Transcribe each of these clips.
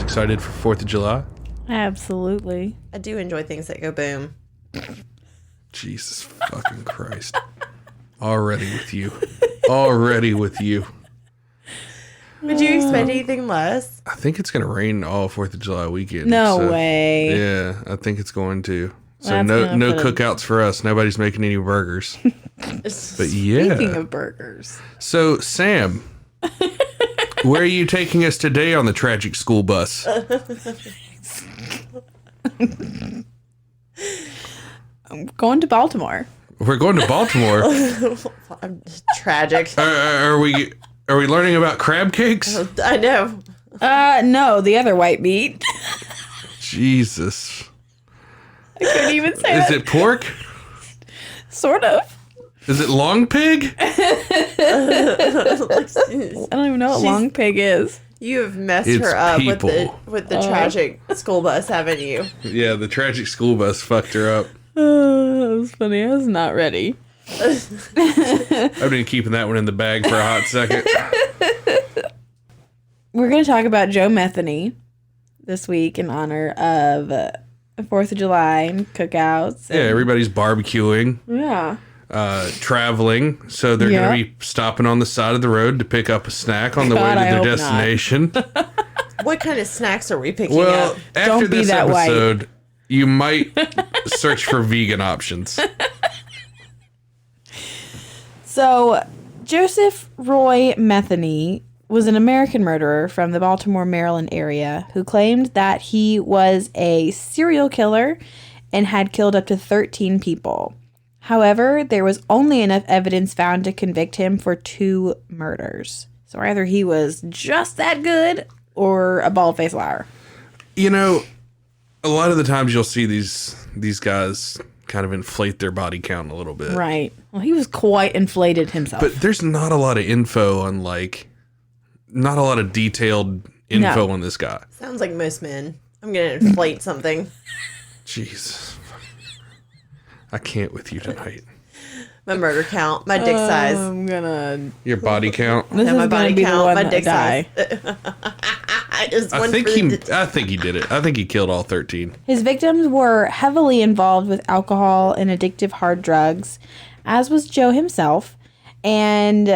Excited for 4th of July? Absolutely. I do enjoy things that go boom. Jesus fucking Christ. Already with you. Already with you. Would you expect anything less? I think it's going to rain all 4th of July weekend. No way. Yeah, I think it's going to. So That's no cookouts for us. Nobody's making any burgers. But yeah. Speaking of burgers. So, Sam, where are you taking us today on the tragic school bus? I'm going to Baltimore. We're going to Baltimore. Tragic. Are we learning about crab cakes? I know. No, the other white meat. Jesus. I couldn't even say that. Is it pork? Sort of. Is it long pig? I don't even know what long pig is. You have messed It's her up people. with the tragic school bus, haven't you? Yeah, the tragic school bus fucked her up. That was funny. I was not ready. I've been keeping that one in the bag for a hot second. We're going to talk about Joe Metheny this week in honor of 4th of July and cookouts. Yeah, everybody's barbecuing. Yeah. Traveling, so they're going to be stopping on the side of the road to pick up a snack on the way to their destination. What kind of snacks are we picking Well, up? after Don't be this that episode, white. you might search for vegan options. So, Joseph Roy Metheny was an American murderer from the Baltimore, Maryland area who claimed that he was a serial killer and had killed up to 13 people. However, there was only enough evidence found to convict him for 2 murders. So either he was just that good or a bald-faced liar. You know, a lot of the times you'll see these guys kind of inflate their body count a little bit. Right. Well, he was quite inflated himself. But there's not a lot of info on, not a lot of detailed info on this guy. Sounds like most men. I'm going to inflate something. Jeez. I can't with you tonight. My murder count, my dick size. I'm gonna... Your body count? This my is body gonna be count, the one my that dick die. size. I think he did it. I think he killed all 13. His victims were heavily involved with alcohol and addictive hard drugs, as was Joe himself. And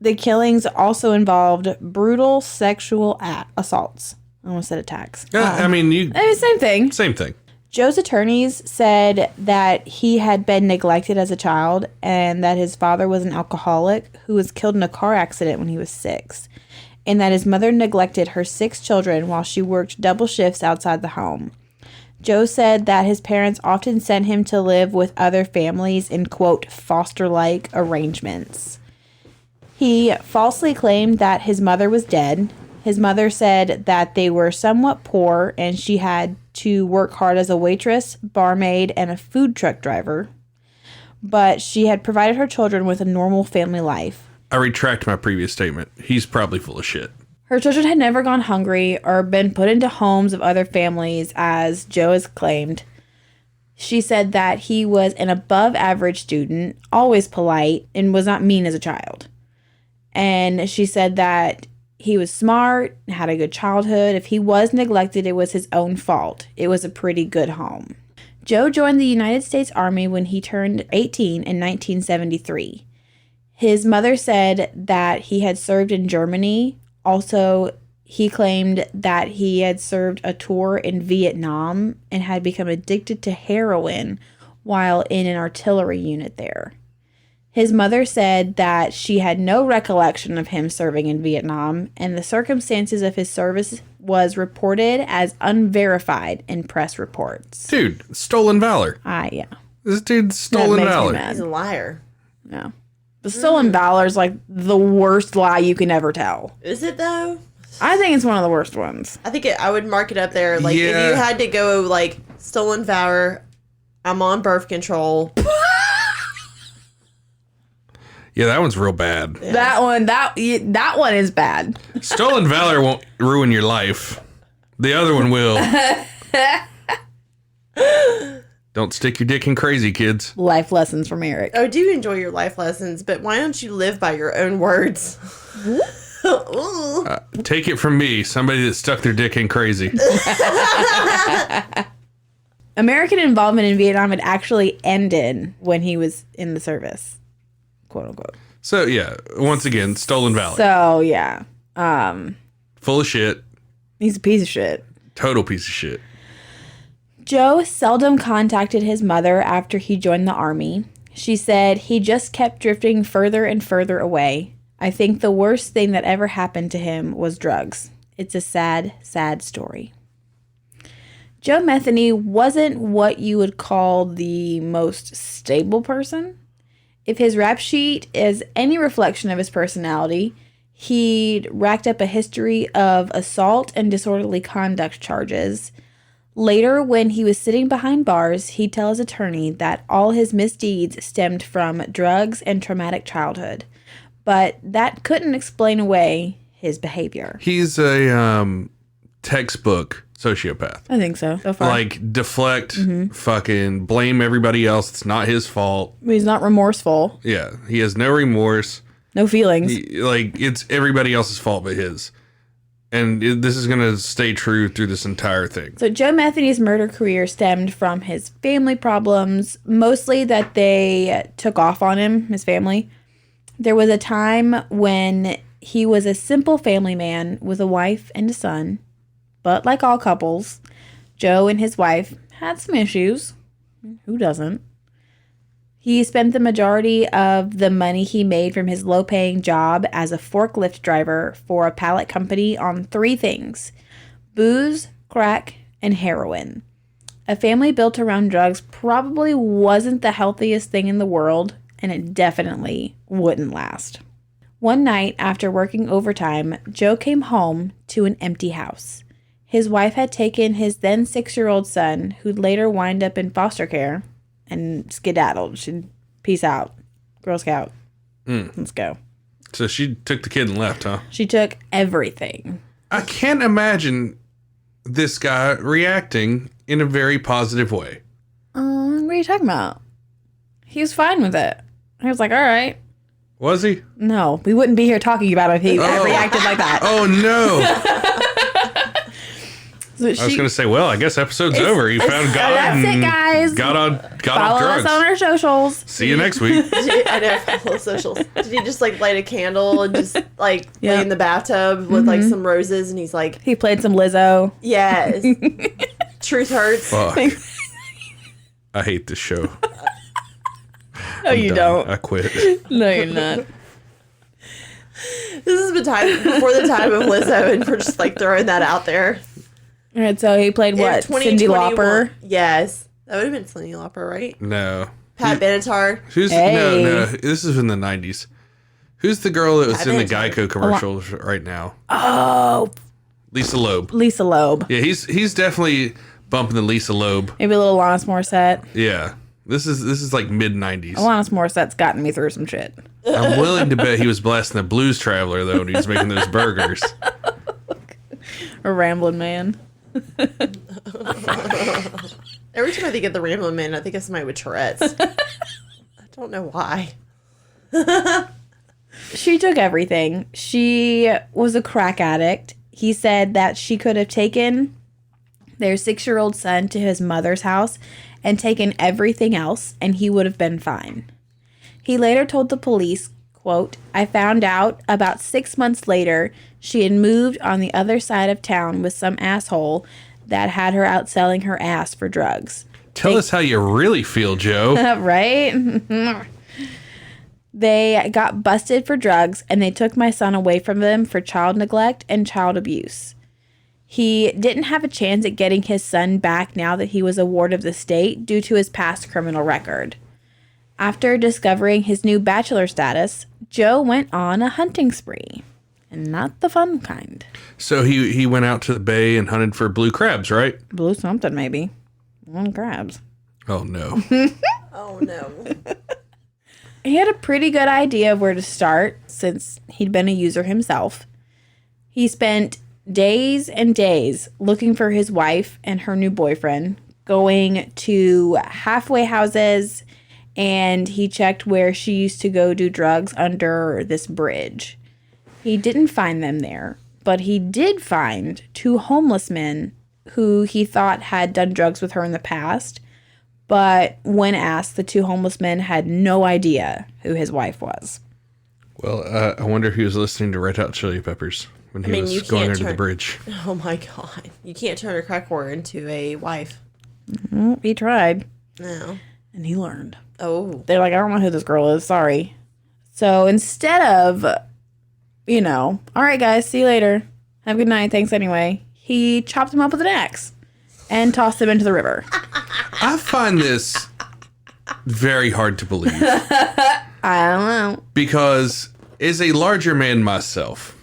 the killings also involved brutal sexual assaults. I almost said attacks. Same thing. Same thing. Joe's attorneys said that he had been neglected as a child and that his father was an alcoholic who was killed in a car accident when he was 6, and that his mother neglected her 6 children while she worked double shifts outside the home. Joe said that his parents often sent him to live with other families in, quote, foster-like arrangements. He falsely claimed that his mother was dead. His mother said that they were somewhat poor and she had to work hard as a waitress, barmaid, and a food truck driver. But she had provided her children with a normal family life. I retract my previous statement. He's probably full of shit. Her children had never gone hungry or been put into homes of other families, as Joe has claimed. She said that he was an above-average student, always polite, and was not mean as a child. And she said that he was smart, had a good childhood. If he was neglected, it was his own fault. It was a pretty good home. Joe joined the United States Army when he turned 18 in 1973. His mother said that he had served in Germany. Also, he claimed that he had served a tour in Vietnam and had become addicted to heroin while in an artillery unit there. His mother said that she had no recollection of him serving in Vietnam, and the circumstances of his service was reported as unverified in press reports. Dude, stolen valor. Yeah. This dude's stolen makes me valor. mad. He's a liar. No. The stolen valor is like the worst lie you can ever tell. Is it though? I think it's one of the worst ones. I think I would mark it up there. Like, if Yeah. you had to go, like, stolen valor, I'm on birth control. Yeah, that one's real bad. That one is bad. Stolen valor won't ruin your life. The other one will. Don't stick your dick in crazy, kids. Life lessons from Eric. I do enjoy your life lessons, but why don't you live by your own words? Ooh. Take it from me, somebody that stuck their dick in crazy. American involvement in Vietnam had actually ended when he was in the service, quote unquote. So, yeah, once again, stolen valor. So yeah, Full of shit. he's a piece of shit. Total piece of shit. Joe seldom contacted his mother after he joined the army. She said he just kept drifting further and further away. I think the worst thing that ever happened to him was drugs. It's a sad, sad story. Joe Metheny wasn't what you would call the most stable person. If his rap sheet is any reflection of his personality, he'd racked up a history of assault and disorderly conduct charges. Later, when he was sitting behind bars, he'd tell his attorney that all his misdeeds stemmed from drugs and traumatic childhood. But that couldn't explain away his behavior. He's a textbook sociopath. I think so far. Like, deflect, fucking blame everybody else. It's not his fault. He's not remorseful. Yeah, he has no remorse. No feelings. It's everybody else's fault but his. And this is going to stay true through this entire thing. So Joe Metheny's murder career stemmed from his family problems, mostly that they took off on him, his family. There was a time when he was a simple family man with a wife and a son. But like all couples, Joe and his wife had some issues. Who doesn't? He spent the majority of the money he made from his low-paying job as a forklift driver for a pallet company on 3 things: booze, crack, and heroin. A family built around drugs probably wasn't the healthiest thing in the world, and it definitely wouldn't last. One night, after working overtime, Joe came home to an empty house. His wife had taken his then 6-year-old son, who'd later wind up in foster care, and skedaddled. She'd peace out. Girl Scout. Let's go. So she took the kid and left, huh? She took everything. I can't imagine this guy reacting in a very positive way. What are you talking about? He was fine with it. He was like, all right. Was he? No, we wouldn't be here talking about it if he reacted like that. Oh, no. So I was going to say, well, I guess episode's over. He found God that's and it, guys. got off Follow drugs. us on our socials. See you next week. I know, follow socials. Did he just, like, light a candle and just, like, Yeah. lay in the bathtub with, like, some roses, and he's like, He played some Lizzo. yes. Truth hurts. Fuck. I hate this show. No, you don't. I quit. No, you're not. This has been time before the time of Lizzo, and we're just, like, throwing that out there. All right, so he played what? Cyndi 2021 Lauper. Yes. That would have been Cyndi Lauper, right? No. Pat Benatar. Who's Hey. no? This is in the 90s. Who's the girl that was in the Benatar. Geico commercials right now? Oh, Lisa Loeb. Lisa Loeb. Yeah, he's definitely bumping the Lisa Loeb. Maybe a little Alanis Morissette. Yeah. This is like mid 90s. Alanis Morissette's gotten me through some shit. I'm willing to bet he was blasting the Blues Traveler though when he was making those burgers. A rambling man. Every time I think of the Ramblin' Man, I think of somebody with Tourette's. I don't know why. She took everything. She was a crack addict. He said that she could have taken their 6-year-old son to his mother's house and taken everything else, and he would have been fine. He later told the police, quote, I found out about 6 months later she had moved on the other side of town with some asshole that had her out selling her ass for drugs. Tell us how you really feel, Joe. Right? They got busted for drugs, and they took my son away from them for child neglect and child abuse. He didn't have a chance at getting his son back now that he was a ward of the state due to his past criminal record. After discovering his new bachelor status, Joe went on a hunting spree. And not the fun kind. So he went out to the bay and hunted for blue crabs, right? Blue something, maybe. One crabs. Oh, no. Oh, no. He had a pretty good idea of where to start since he'd been a user himself. He spent days and days looking for his wife and her new boyfriend, going to halfway houses, and he checked where she used to go do drugs under this bridge. He didn't find them there, but he did find 2 homeless men who he thought had done drugs with her in the past. But when asked, the 2 homeless men had no idea who his wife was. Well, I wonder if he was listening to Red Hot Chili Peppers when he was going under the bridge. Oh, my God. You can't turn a crack whore into a wife. Well, he tried. No. And he learned. Oh. They're like, I don't know who this girl is. Sorry. So instead of, all right, guys, see you later. Have a good night. Thanks anyway. He chopped him up with an axe and tossed him into the river. I find this very hard to believe. I don't know. Because as a larger man myself,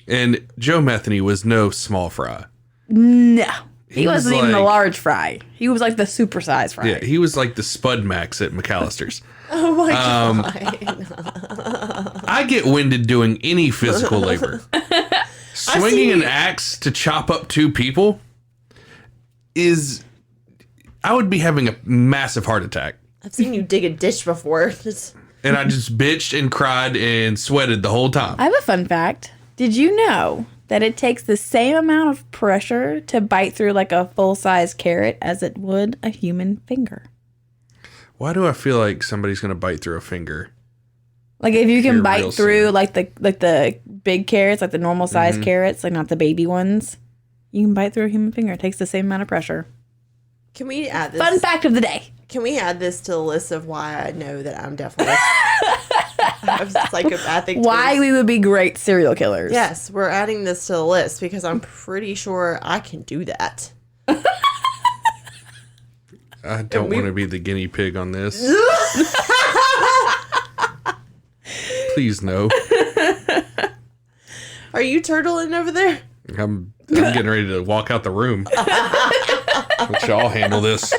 and Joe Metheny was no small fry. No. He wasn't even like, the large fry. He was like the supersized fry. Yeah, he was like the Spud Max at McAllister's. Oh, my God. I get winded doing any physical labor. Swinging an axe to chop up 2 people I would be having a massive heart attack. I've seen you dig a ditch before. And I just bitched and cried and sweated the whole time. I have a fun fact. Did you know that it takes the same amount of pressure to bite through like a full-size carrot as it would a human finger? Why do I feel like somebody's going to bite through a finger? Like if you can Here bite real through soon. like the big carrots, like the normal size carrots, like not the baby ones, you can bite through a human finger. It takes the same amount of pressure. Can we add this? Fun fact of the day. Can we add this to the list of why I know that I'm definitely I'm psychopathic? Why we would be great serial killers. Yes, we're adding this to the list because I'm pretty sure I can do that. I don't want to be the guinea pig on this. Please no. Are you turtling over there? I'm getting ready to walk out the room. Let y'all handle this.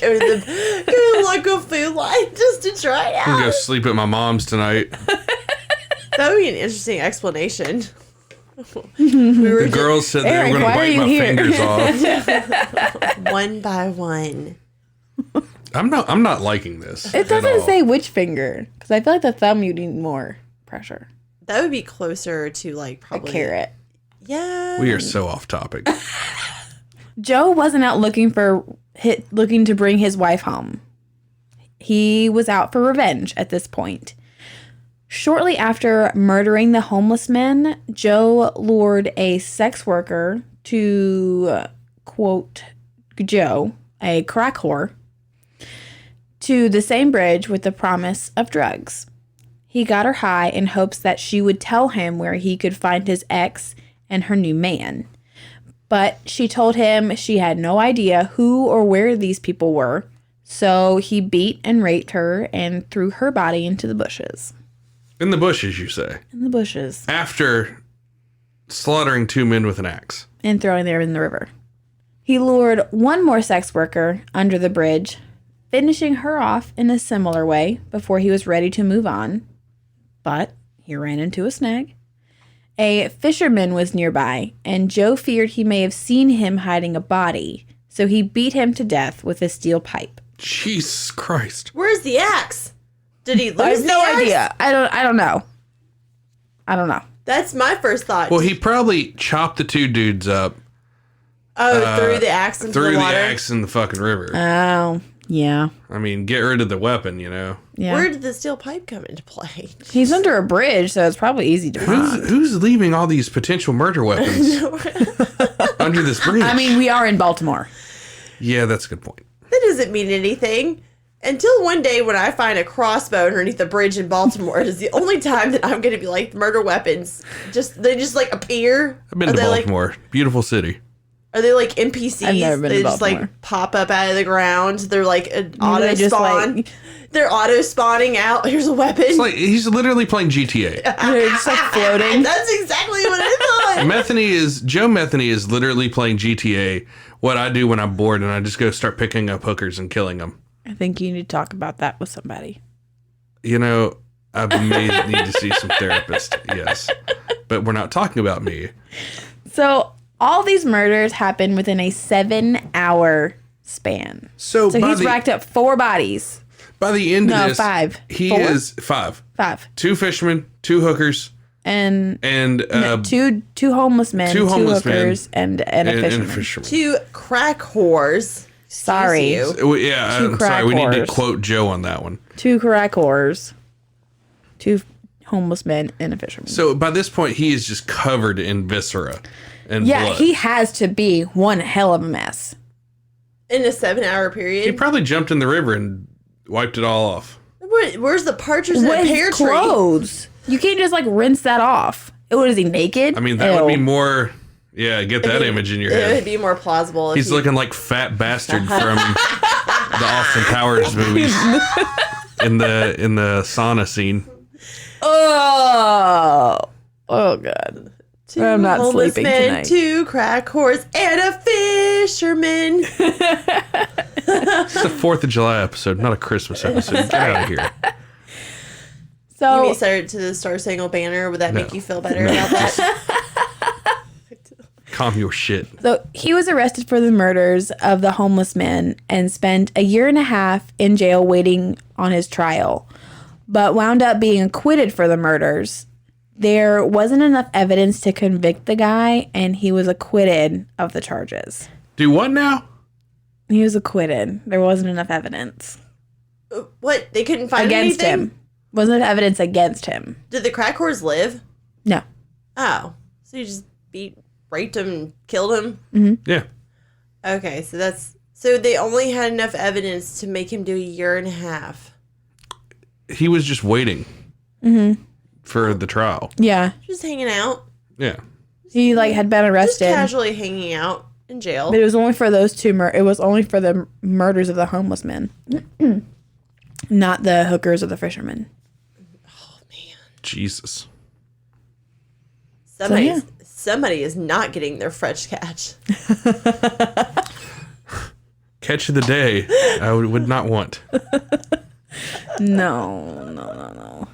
Go to the local food line just to try it I'm out. gonna go sleep at my mom's tonight. That would be an interesting explanation. We were The girls said they Eric, were gonna why are bite you my here? fingers off. just one by one. I'm not liking this. It doesn't say which finger, because I feel like the thumb you need more pressure. That would be closer to like A probably carrot. Yeah. We are so off topic. Joe wasn't out looking to bring his wife home. He was out for revenge at this point. Shortly after murdering the homeless men, Joe lured a sex worker to, quote, Joe, a crack whore, to the same bridge with the promise of drugs. He got her high in hopes that she would tell him where he could find his ex and her new man. But she told him she had no idea who or where these people were, so he beat and raped her and threw her body into the bushes. In the bushes, you say? In the bushes. After slaughtering 2 men with an axe. And throwing them in the river. He lured one more sex worker under the bridge, finishing her off in a similar way before he was ready to move on. But he ran into a snag. A fisherman was nearby, and Joe feared he may have seen him hiding a body, so he beat him to death with a steel pipe. Jesus Christ. Where's the axe? Did he lose I have the no axe? idea. I don't know. I don't know. That's my first thought. Well, he probably chopped the 2 dudes up. Threw the axe into Threw the the water. axe in the fucking river. Oh, yeah. I mean, get rid of the weapon, you know. Yeah. Where did the steel pipe come into play? He's under a bridge, so it's probably easy to find. Who's leaving all these potential murder weapons under this bridge? I mean, we are in Baltimore. Yeah, that's a good point. That doesn't mean anything. Until one day when I find a crossbow underneath the bridge in Baltimore, it is the only time that I'm going to be like, murder weapons. They just like appear. I've been to Baltimore. Beautiful city. Are they like NPCs? I've never been they to just Baltimore. like pop up out of the ground. They're like an auto they just, spawn. like- They're auto spawning out. Here's a weapon. It's like he's literally playing GTA. They're just like floating. That's exactly what I thought. Joe Metheny is literally playing GTA. What I do when I'm bored and I just go start picking up hookers and killing them. I think you need to talk about that with somebody. You know, I may need to see some therapist. Yes, but we're not talking about me. So all these murders happen within a 7-hour span. So he's racked up 4 bodies. By the end of this, 5. He 4? is 5. 5. 2 fishermen, 2 hookers, And and two homeless men, 2 hookers, and a fisherman. 2 crack whores. Sorry. Excuse you. Yeah, 2 I'm crack sorry. We need to whores. quote Joe on that one. 2 crack whores. 2 homeless men and a fisherman. So by this point, he is just covered in viscera and blood. He has to be one hell of a mess. In a 7-hour period. He probably jumped in the river and wiped it all off. Where's the partridge in the With pear tree? clothes. You can't just like rinse that off. What is he, naked? I mean, that would be more... Yeah, get that image in your It head. would be more plausible. He's looking like fat bastard from the Austin Powers movies in the sauna scene. Oh God. 2 I'm not homeless sleeping men, tonight. 2 crack whores, and a fisherman. It's a 4th of July episode, not a Christmas episode. Get out of here. You So mean start to the Star Spangled Banner? Would that make you feel better about that? Calm your shit. So he was arrested for the murders of the homeless men and spent a year and a half in jail waiting on his trial, but wound up being acquitted for the murders. There wasn't enough evidence to convict the guy, and he was acquitted of the charges. Do what now? He was acquitted. There wasn't enough evidence What? They couldn't find against anything? him. Wasn't enough evidence against him. Did the crack whores live? No. Oh. So you just raped him and killed him? Yeah. Okay, so they only had enough evidence to make him do a year and a half. He was just waiting for the trial. Yeah. Just hanging out. Yeah. He had been Just arrested. casually hanging out in jail. But it was only for those 2 it was only for the murders of the homeless men. Not the hookers or the fishermen. Oh, man. Jesus. Somebody is not getting their fresh catch. Catch of the day, I would not want. No.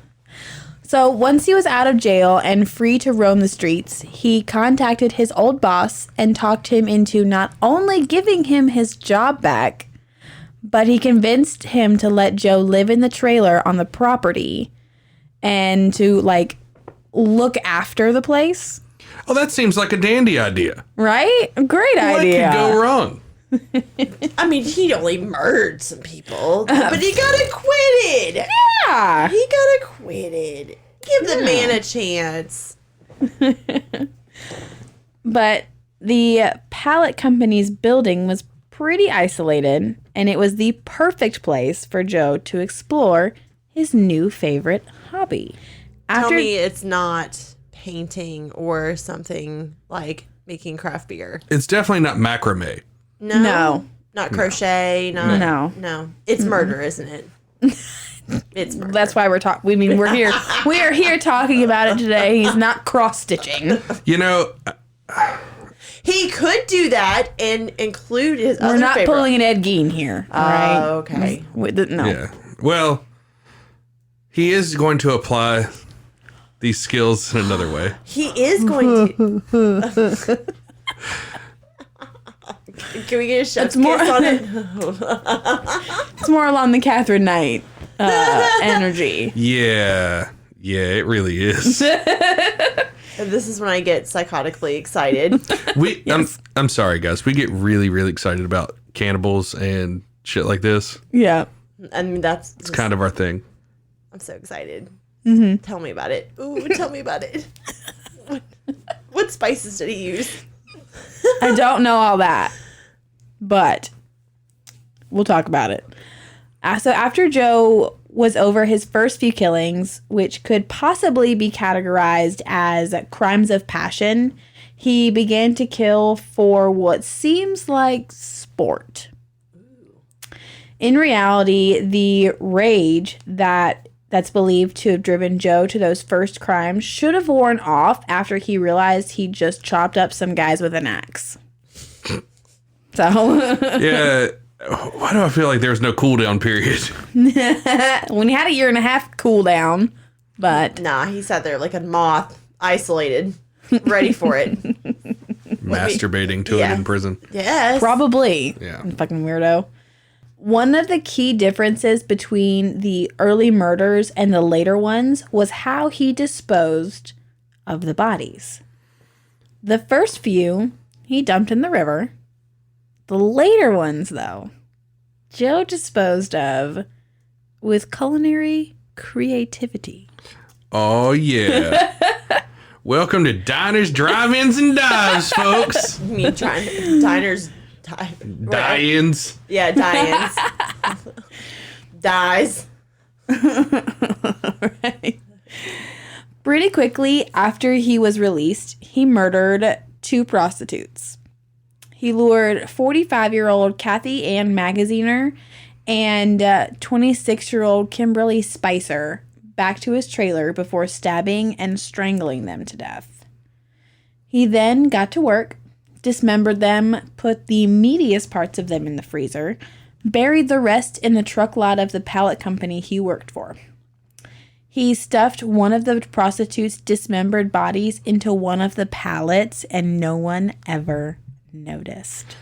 So once he was out of jail and free to roam the streets, he contacted his old boss and talked him into not only giving him his job back, but he convinced him to let Joe live in the trailer on the property and to look after the place. Oh, that seems like a dandy idea. Right? Great idea. What could go wrong? I mean, he only murdered some people, but he got acquitted. Yeah. He got acquitted. Give the man a chance. But the pallet company's building was pretty isolated, and it was the perfect place for Joe to explore his new favorite hobby. Tell me it's not painting or something like making craft beer. It's definitely not macrame. No. Not crochet. Not, No. No. It's murder, isn't it? It's murder. That's why we're talking. We're here. We are here talking about it today. He's not cross stitching. You know, He could do that and include his other We're not favorite. pulling an Ed Gein here. All right. Okay. No. yeah. Well, he is going to apply these skills in another way. He is going to. Can we get a chef's more- kiss on it? It's more along the Catherine Knight energy. Yeah. Yeah, it really is. And this is when I get psychotically excited. I'm sorry, guys. We get really, really excited about cannibals and shit like this. Yeah. I mean, that's It's kind of our thing. I'm so excited. Mm-hmm. Tell me about it. Ooh, tell me about it. What spices did he use? I don't know all that, but we'll talk about it. So after Joe was over his first few killings, which could possibly be categorized as crimes of passion, he began to kill for what seems like sport. In reality, the rage that's believed to have driven Joe to those first crimes should have worn off after he realized he just chopped up some guys with an axe. So Yeah. Why do I feel like there's no cooldown period? when he had a year and a half cooldown, but Nah, he sat there like a moth, isolated, ready for it. Masturbating to it Yeah. in prison. Yes. probably. Yeah. Fucking weirdo. One of the key differences between the early murders and the later ones was how he disposed of the bodies. The first few he dumped in the river. The later ones, though, Joe disposed of with culinary creativity. Oh, yeah. Welcome to Diners, Drive-Ins, and Dives, folks. I mean, diners, Die-ins. Yeah, die-ins. Dies. Right. Pretty quickly after he was released, he murdered 2 prostitutes. He lured 45-year-old Kathy Ann Magaziner and 26-year-old Kimberly Spicer back to his trailer before stabbing and strangling them to death. He then got to work, dismembered them, put the meatiest parts of them in the freezer, buried the rest in the truck lot of the pallet company he worked for. He stuffed one of the prostitutes' dismembered bodies into one of the pallets, and no one ever noticed.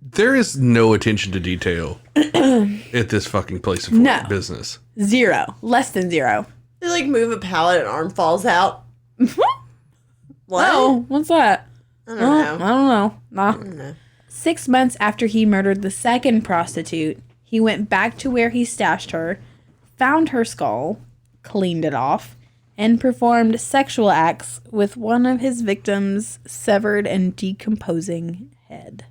There is no attention to detail at this fucking place of No. business. 0. Less than 0. They like move a pallet and arm falls out. What? Oh, what's that? I don't know. I don't know. Nah. I don't know. 6 months after he murdered the second prostitute, he went back to where he stashed her, found her skull, cleaned it off, and performed sexual acts with one of his victims' severed and decomposing head.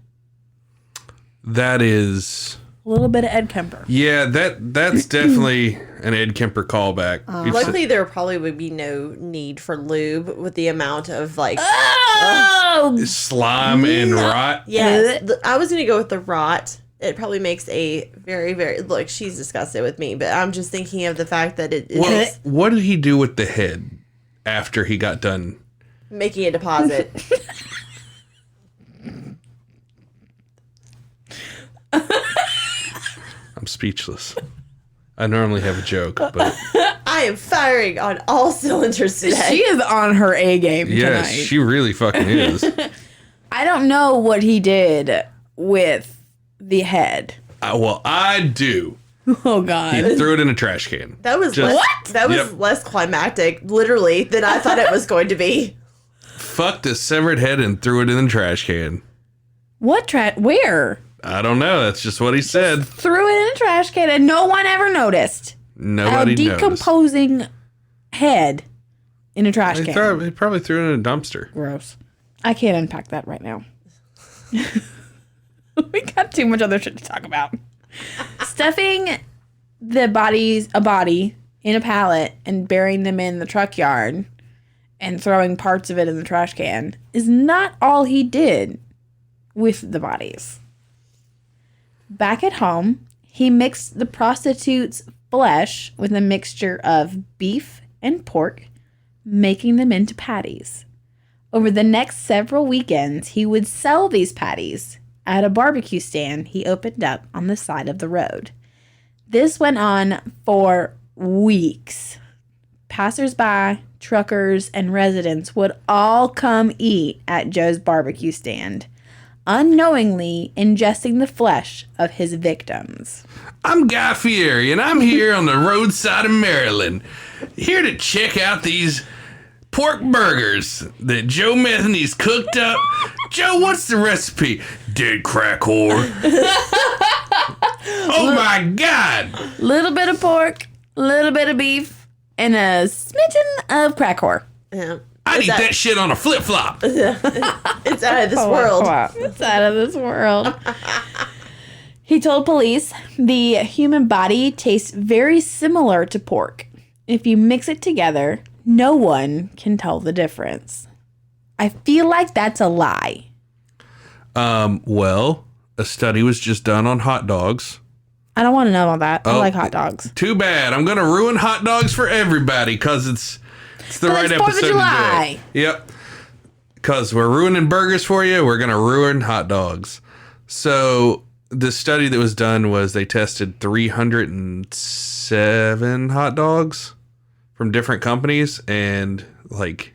That is... A little bit of Ed Kemper. Yeah, that's definitely an Ed Kemper callback. Luckily, there probably would be no need for lube with the amount of like. Oh! Slime and rot. Yes, I was gonna go with the rot. It probably makes a very, very look. She's disgusted with me, but I'm just thinking of the fact that it Well, is what did he do with the head after he got done? making a deposit. I'm speechless. I normally have a joke, but I am firing on all cylinders today. She is on her A game yes, tonight. she really fucking is. I don't know what he did with the head. Well, I do. Oh, God. He threw it in a trash can. That was Just- less, that was Yep. less climactic, literally, than I thought it was going to be. Fucked a severed head and threw it in the trash can. What where? I don't know. That's just what he said. Threw it in a trash can and no one ever noticed. Nobody A noticed. decomposing head in a trash can. He probably threw it in a dumpster. Gross. I can't unpack that right now. We got too much other shit to talk about. Stuffing a body in a pallet and burying them in the truck yard and throwing parts of it in the trash can is not all he did with the bodies. Back at home, he mixed the prostitute's flesh with a mixture of beef and pork, making them into patties. Over the next several weekends, he would sell these patties at a barbecue stand he opened up on the side of the road. This went on for weeks. Passers-by, truckers, and residents would all come eat at Joe's barbecue stand, unknowingly ingesting the flesh of his victims. I'm Guy Fieri, and I'm here on the roadside of Maryland, here to check out these pork burgers that Joe Metheny's cooked up. Joe, what's the recipe? Dead crack whore. Oh my God. Little bit of pork, little bit of beef, and a smitten of crack whore. Yeah. I'd eat that shit on a flip flop. It's out of this world. It's out of this world. He told police the human body tastes very similar to pork. If you mix it together, no one can tell the difference. I feel like that's a lie. Well, a study was just done on hot dogs. I don't want to know about that. I like hot dogs. Too bad. I'm going to ruin hot dogs for everybody because it's the right it's 4th of episode July. today. Yep. Because we're ruining burgers for you, we're going to ruin hot dogs. So the study that was done was they tested 307 hot dogs from different companies, and like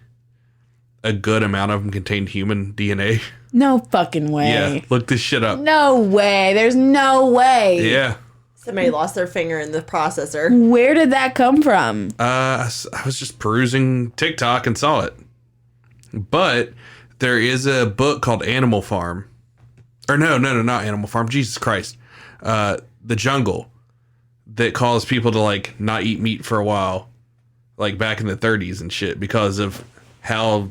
a good amount of them contained human DNA. No fucking way. Yeah, look this shit up. No way. There's no way. Yeah. Somebody lost their finger in the processor. Where did that come from? I was just perusing TikTok and saw it. But there is a book called Animal Farm. Or no, not Animal Farm. Jesus Christ. The Jungle. That calls people to like not eat meat for a while. Like back in the 30s and shit. Because of how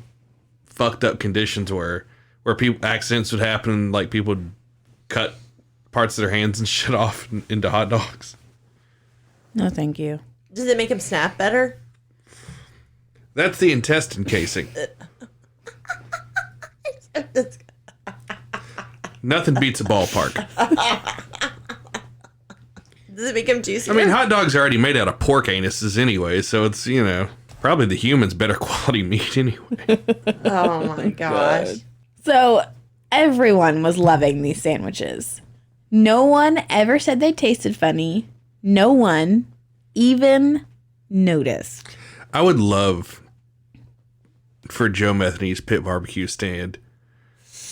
fucked up conditions were. Where accidents would happen. Like people would cut parts of their hands and shit off into hot dogs. No, thank you. Does it make them snap better? That's the intestine casing. Nothing beats a ballpark. Does it make them juicy? I mean, hot dogs are already made out of pork anuses anyway, so it's, probably the human's better quality meat anyway. Oh my gosh. So everyone was loving these sandwiches. No one ever said they tasted funny. No one even noticed. I would love for Joe Metheny's Pit Barbecue stand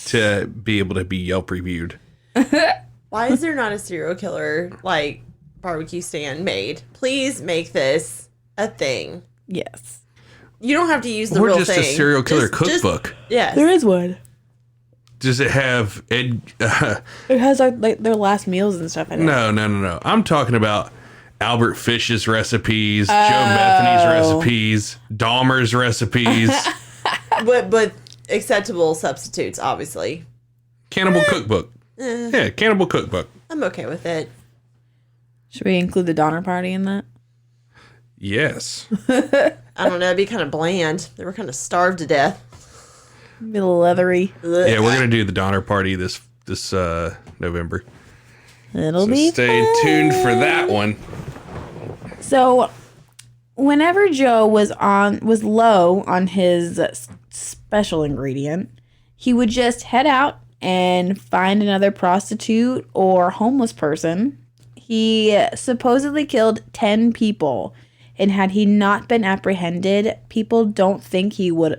to be able to be Yelp reviewed. Why is there not a serial killer like barbecue stand made? Please make this a thing. Yes. You don't have to use the Or real just thing. a serial killer cookbook. Yes. There is one. Does it have It has like their last meals and stuff in it. No. I'm talking about Albert Fish's recipes, Joe Metheny's recipes, Dahmer's recipes. But acceptable substitutes, obviously. Cannibal Cookbook. Yeah, Cannibal Cookbook. I'm okay with it. Should we include the Donner Party in that? Yes. I don't know. It'd be kind of bland. They were kind of starved to death. Be a little leathery. Yeah, we're gonna do the Donner Party this November. It'll So be stay fun. tuned for that one. So, whenever Joe was low on his special ingredient, he would just head out and find another prostitute or homeless person. He supposedly killed 10 people, and had he not been apprehended, police don't think he would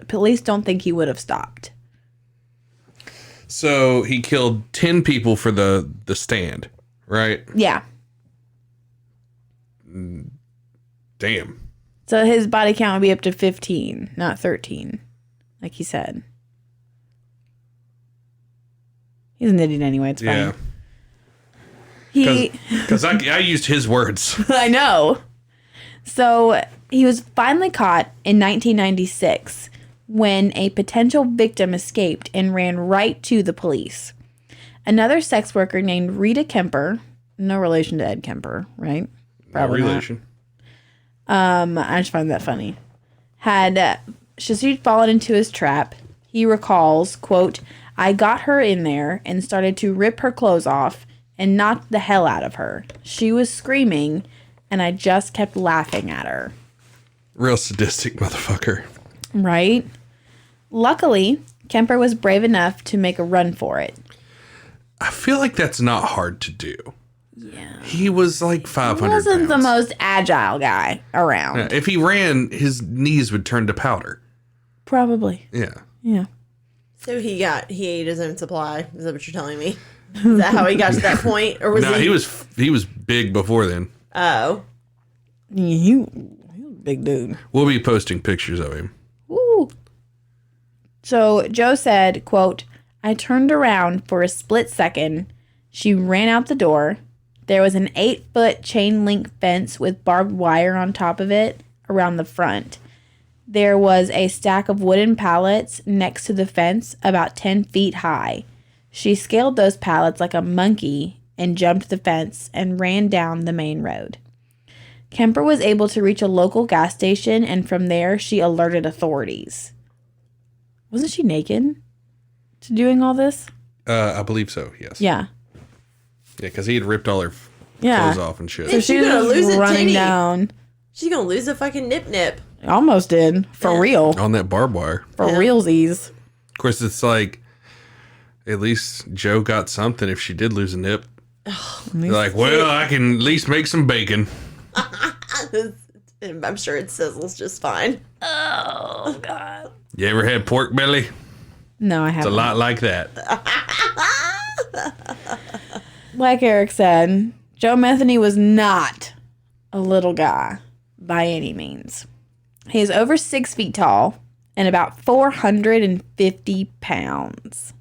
have stopped. So he killed 10 people for the stand, right? Yeah. Damn. So his body count would be up to 15, not 13, like he said. He's an idiot anyway, it's fine. Yeah. Because I used his words. I know. So he was finally caught in 1996 when a potential victim escaped and ran right to the police. Another sex worker named Rita Kemper, no relation to Ed Kemper, right? Probably no not. relation. I just find that funny. She'd fallen into his trap. He recalls, quote, "I got her in there and started to rip her clothes off and knocked the hell out of her. She was screaming, and I just kept laughing at her." Real sadistic motherfucker. Right? Luckily, Kemper was brave enough to make a run for it. I feel like that's not hard to do. Yeah. He was like 500 He wasn't the pounds. most agile guy around. Yeah, if he ran, his knees would turn to powder. Probably. Yeah. Yeah. So he ate his own supply. Is that what you're telling me? Is that how he got to that point, or was No, he was big before then. Oh, He was a big dude. We'll be posting pictures of him. Woo. So Joe said, quote, "I turned around for a split second. She ran out the door. There was an 8-foot chain link fence with barbed wire on top of it around the front. There was a stack of wooden pallets next to the fence about 10 feet high. She scaled those pallets like a monkey and jumped the fence and ran down the main road. Kemper was able to reach a local gas station, and from there she alerted authorities. Wasn't she naked to doing all this? I believe so, yes. Yeah. Yeah, because he had ripped all her clothes off and shit. So she was gonna lose a running titty. down. She's gonna lose a fucking nip. Almost did. For real. On that barbed wire. For realsies. Of course, it's like, at least Joe got something if she did lose a nip. You're like, well, I can at least make some bacon. I'm sure it sizzles just fine. Oh, God. You ever had pork belly? No, I It's haven't. a lot like that. Like Eric said, Joe Metheny was not a little guy by any means. He is over 6 feet tall and about 450 pounds.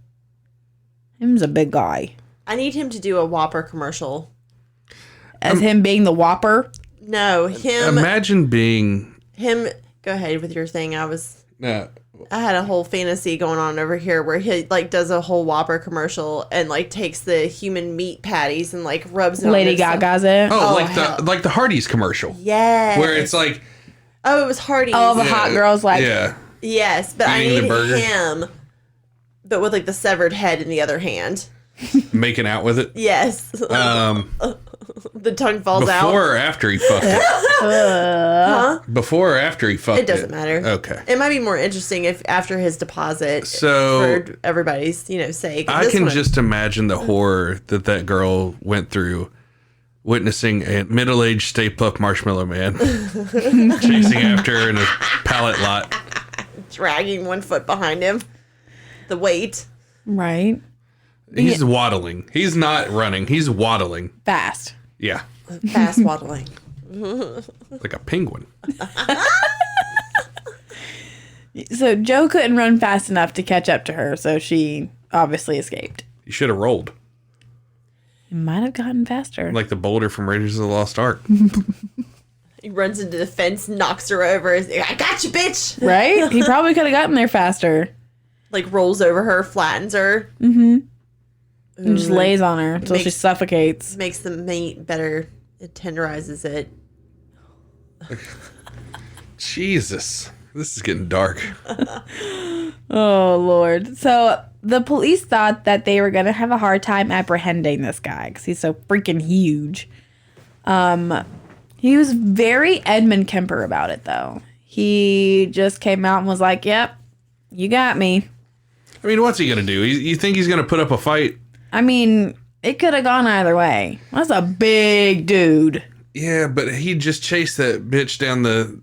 Him's a big guy. I need him to do a Whopper commercial. As him being the Whopper. No, him. Imagine being... Him. Go ahead with your thing. I Uh, had a whole fantasy going on over here where he like does a whole Whopper commercial and like takes the human meat patties and like rubs it on Lady himself. Gaga's it. oh, hell. like the Hardee's commercial. Yes. Where it's like... Oh, it was Hardee's. All the hot girls like, Yeah. Yes, but I Eating the need burger. him. But with like the severed head in the other hand. Making out with it. Yes. The tongue falls out. Before or after he fucked it? Huh? Before or after he fucked it? It doesn't matter. Okay. It might be more interesting if after his deposit. So- for everybody's, sake. I This can one- just imagine the horror that girl went through witnessing a middle-aged Stay Puft Marshmallow Man chasing after her in a pallet lot. dragging 1 foot behind him. The weight. right? He's waddling. He's not running. He's waddling. Fast. Yeah. Fast waddling. Like a penguin. So Joe couldn't run fast enough to catch up to her, so she obviously escaped. You should have rolled. He might have gotten faster. Like the boulder from Raiders of the Lost Ark. He runs into the fence, knocks her over. He's like, I got you, bitch. Right? He probably could have gotten there faster. Like rolls over her, flattens her. And just lays on her until she Makes- suffocates. Makes the meat better. It tenderizes it. Jesus. This is getting dark. Oh, Lord. So the police thought that they were going to have a hard time apprehending this guy because he's so freaking huge. He was very Edmund Kemper about it, though. He just came out and was like, yep, you got me. I mean, what's he going to do? You think he's going to put up a fight? I mean, it could have gone either way. That's a big dude. Yeah, but he just chased that bitch down the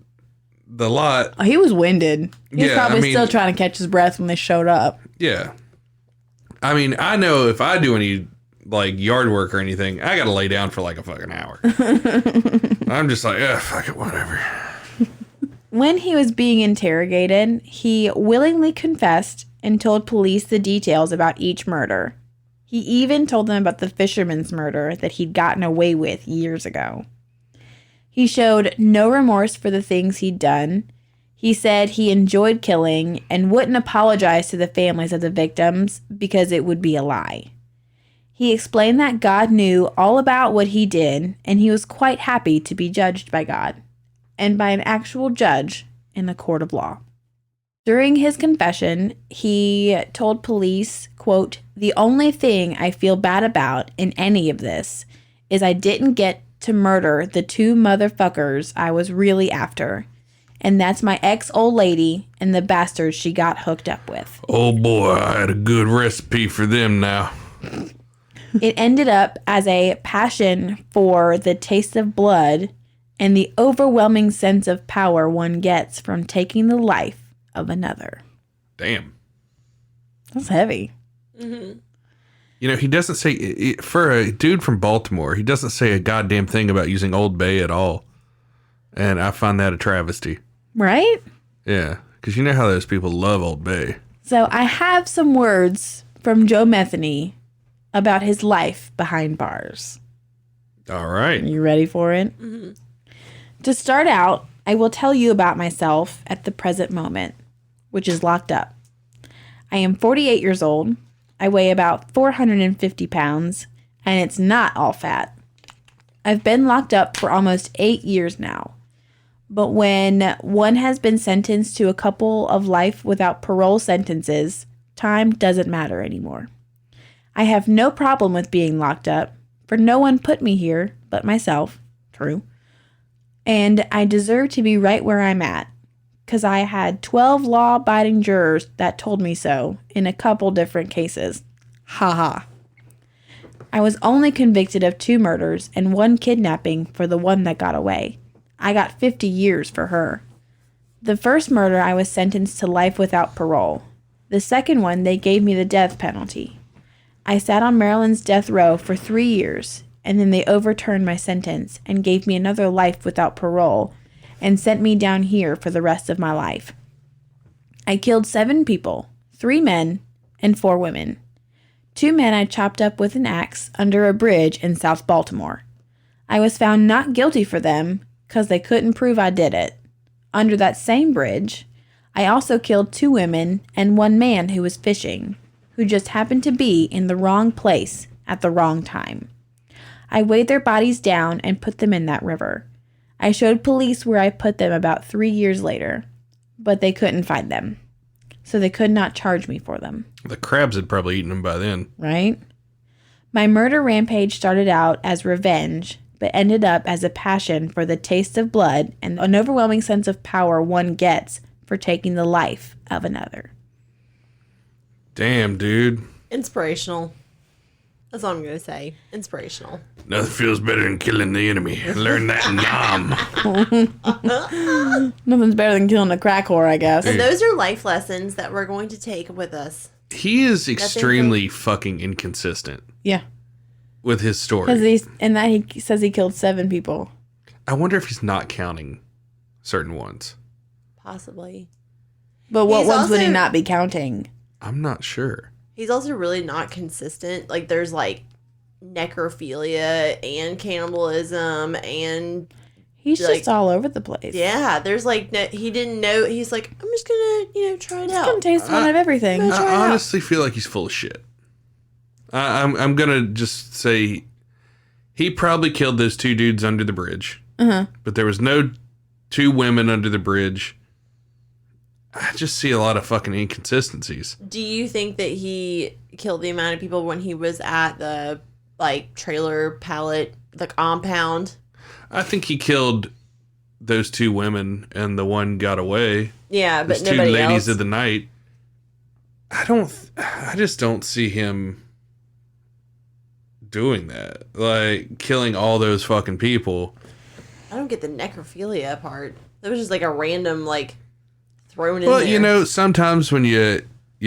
lot. Oh, he was winded. He was Yeah, probably I mean- still trying to catch his breath when they showed up. Yeah. I mean, I know if I do any like yard work or anything, I got to lay down for like a fucking hour. I'm just like, fuck it, whatever. When he was being interrogated, he willingly confessed and told police the details about each murder. He even told them about the fisherman's murder that he'd gotten away with years ago. He showed no remorse for the things he'd done. He said he enjoyed killing and wouldn't apologize to the families of the victims because it would be a lie. He explained that God knew all about what he did, and he was quite happy to be judged by God and by an actual judge in a court of law. During his confession, he told police, quote, "The only thing I feel bad about in any of this is I didn't get to murder the 2 motherfuckers I was really after. And that's my ex-old lady and the bastards she got hooked up with." Oh boy, I had a good recipe for them now. It ended up as a passion for the taste of blood and the overwhelming sense of power one gets from taking the life of another. Damn. That's heavy. Mm-hmm. You know, he doesn't say, for a dude from Baltimore, he doesn't say a goddamn thing about using Old Bay at all. And I find that a travesty. Right? Yeah, because you know how those people love Old Bay. So I have some words from Joe Metheny about his life behind bars. All right. You ready for it? Mm-hmm. To start out, I will tell you about myself at the present moment, which is locked up. I am 48 years old. I weigh about 450 pounds. And it's not all fat. I've been locked up for almost 8 years now. But when one has been sentenced to a couple of life without parole sentences, time doesn't matter anymore. I have no problem with being locked up, for no one put me here but myself. True. And I deserve to be right where I'm at, because I had 12 law-abiding jurors that told me so in a couple different cases. Ha ha. I was only convicted of 2 murders and 1 kidnapping for the one that got away. I got 50 years for her. The first murder I was sentenced to life without parole. The second one, they gave me the death penalty. I sat on Maryland's death row for 3 years, and then they overturned my sentence and gave me another life without parole and sent me down here for the rest of my life. I killed 7 people, 3 men and 4 women. 2 men I chopped up with an axe under a bridge in South Baltimore. I was found not guilty for them because they couldn't prove I did it. Under that same bridge, I also killed 2 women and 1 man who was fishing, who just happened to be in the wrong place at the wrong time. I weighed their bodies down and put them in that river. I showed police where I put them about 3 years later, but they couldn't find them, so they could not charge me for them. The crabs had probably eaten them by then. Right? My murder rampage started out as revenge, but ended up as a passion for the taste of blood and an overwhelming sense of power one gets for taking the life of another. Damn, dude. Inspirational. That's all I'm going to say. Inspirational. Nothing feels better than killing the enemy. I learned that in Nam. Nothing's better than killing a crack whore, I guess. And those are life lessons that we're going to take with us. He is extremely fucking inconsistent Yeah. with his story. Because he says he killed 7 people. I wonder if he's not counting certain ones. Possibly. But what He's ones would he also- not be counting? I'm not sure. He's also really not consistent. Like, there's, like, necrophilia and cannibalism and... He's like, just all over the place. Yeah, there's, like, he didn't know... He's like, I'm just gonna, try it out. Come taste one of everything. Try it I out. honestly feel like he's full of shit. I'm gonna just say he probably killed those 2 dudes under the bridge. Uh-huh. But there was no 2 women under the bridge. I just see a lot of fucking inconsistencies. Do you think that he killed the amount of people when he was at the, like, trailer pallet, the compound? I think he killed those 2 women and the one got away. Yeah, but Those 2 nobody ladies else. of the night. I just don't see him doing that. Like, killing all those fucking people. I don't get the necrophilia part. That was just, like, a random, like, thrown in there. Well, sometimes when you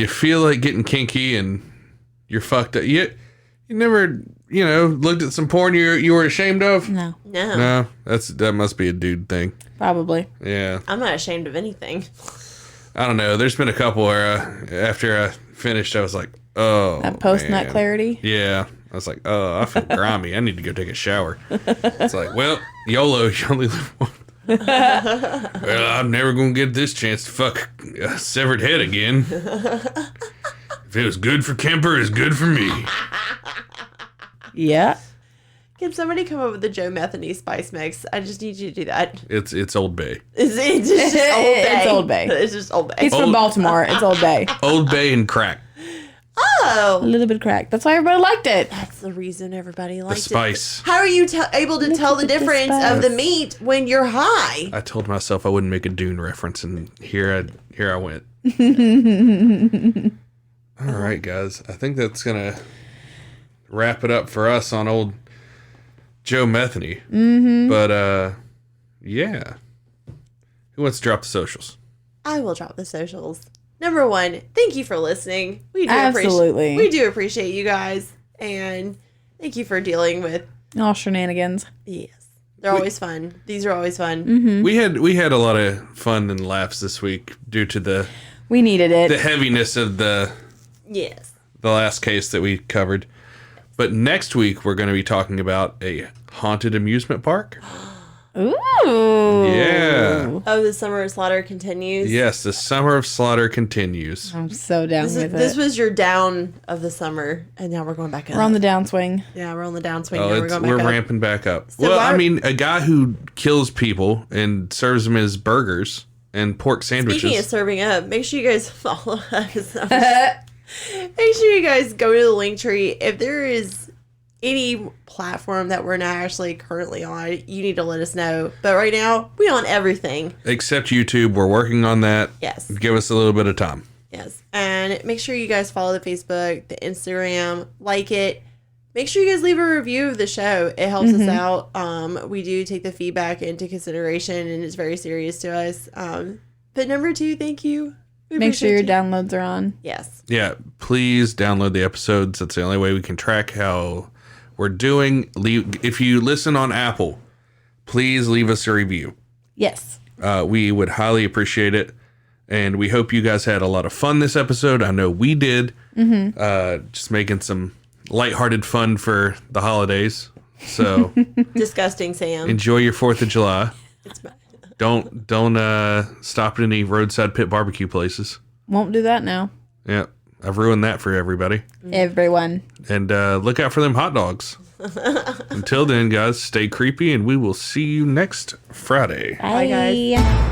feel like getting kinky and you're fucked up, you never, looked at some porn you were ashamed of? No, No. No, that must be a dude thing. probably. Yeah. I'm not ashamed of anything. I don't know. There's been a couple where after I finished, I was like, oh, That post-nut man. clarity. Yeah. I was like, oh, I feel grimy. I need to go take a shower. It's like, well, YOLO, you only live once. Well, I'm never going to get this chance to fuck a severed head again. If it was good for Kemper, it's good for me. Yeah. Can somebody come up with the Joe Metheny spice mix? I just need you to do that. It's Old Bay. It's just Old Bay. It's Old Bay. It's just Old Bay. He's from Baltimore. It's Old Bay. Old Bay and crack. A Oh, little bit cracked. That's why everybody liked it. that's the reason everybody The liked it. spice. How are you able to tell the at the difference spice. of the meat when you're high? I told myself I wouldn't make a Dune reference, and here I went. All right, guys. I think that's gonna wrap it up for us on old Joe Metheny. Mm-hmm. But yeah. Who wants to drop the socials? I will drop the socials. Number 1, thank you for listening. We do Absolutely. we do appreciate you guys, and thank you for dealing with. All shenanigans. Yes, they're always fun. These are always fun. Mm-hmm. We had a lot of fun and laughs this week due to the We needed it. heaviness of the Yes. last case that we covered. But next week we're going to be talking about a haunted amusement park. Ooh. Yeah. Oh, the summer of slaughter continues. Yes, the summer of slaughter continues. I'm so down with it. This was your down of the summer, and now we're going back up. We're on the downswing. Yeah, we're on the downswing. Oh, now we're going back we're up. ramping back up. So well, why- I mean, a guy who kills people and serves them as burgers and pork sandwiches. Speaking of serving up, make sure you guys follow us. Make sure you guys go to the link tree. If there is any platform that we're not actually currently on, you need to let us know. But right now, we on everything. Except YouTube. We're working on that. Yes. Give us a little bit of time. Yes. And make sure you guys follow the Facebook, the Instagram, like it. Make sure you guys leave a review of the show. It helps us out. We do take the feedback into consideration, and it's very serious to us. But number 2, thank you. We Make sure your appreciate you. downloads are on. Yes. Yeah, please download the episodes. That's the only way we can track how we're doing. If you listen on Apple, please leave us a review. Yes. We would highly appreciate it. And we hope you guys had a lot of fun this episode. I know we did. Just making some lighthearted fun for the holidays. So Disgusting, Sam. enjoy your 4th of July. It's bad. Don't stop at any roadside pit barbecue places. Won't do that now. Yeah, I've ruined that for everybody. Everyone. And look out for them hot dogs. Until then, guys, stay creepy, and we will see you next Friday. Bye, guys. Bye.